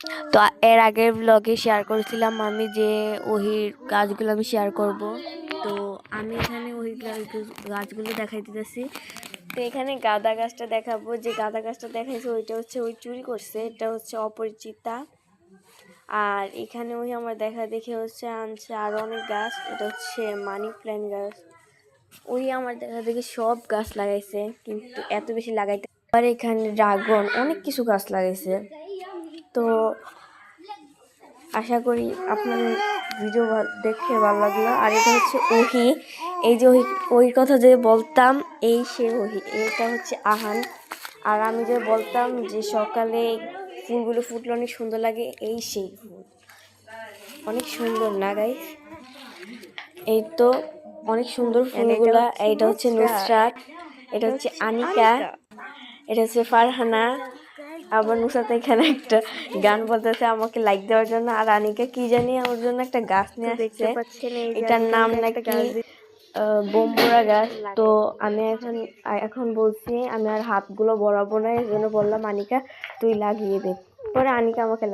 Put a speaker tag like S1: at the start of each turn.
S1: তো এর আগের ব্লগে শেয়ার করেছিলাম আমি যে ওহির গাছগুলো আমি শেয়ার করব। তো আমি এখানে ওই গাছগুলো দেখাই দিতেছি। তো এখানে গাঁদা গাছটা দেখাবো। যে গাঁদা গাছটা দেখাইছে ওইটা হচ্ছে ওই চুরি করছে, এটা হচ্ছে অপরিচিতা। আর এখানে ওই আমার দেখা দেখে হচ্ছে আনছে আরো অনেক গাছ, এটা হচ্ছে মানি প্ল্যান্ট গাছ। ওই আমার দেখা দেখে সব গাছ লাগাইছে, কিন্তু এত বেশি লাগাইতে। আর এখানে ড্রাগন অনেক কিছু গাছ লাগাইছে। তো আশা করি আপনাদের ভিডিও দেখে ভালো লাগলো। আর এটা হচ্ছে ওহি, এই যে ওহির কথা যে বলতাম, এই সে ওহি, এটা হচ্ছে আহান। আর আমি যে বলতাম যে সকালে ফুলগুলো ফুটলে অনেক সুন্দর লাগে, এই সেই ফুল, অনেক সুন্দর না গাইস? এই তো অনেক সুন্দর ফুলগুলা। এটা হচ্ছে নুসরাত, এটা হচ্ছে আনিকা, এটা হচ্ছে ফারহানা। আবার নুসরাত এখানে একটা গান বলতেছে আমাকে লাইক দেওয়ার জন্য। আর আনিকা কি জানি আমার জন্য একটা গাছ নিয়ে আসছে, এটার নাম নাকি বোম্বুরা গাছ। তো আমি এখন বলছি আমি আর হাতগুলো বড়াবো না, এই জন্য বললাম আনিকা তুই লাগিয়ে দে। পরে আনিকা আমাকে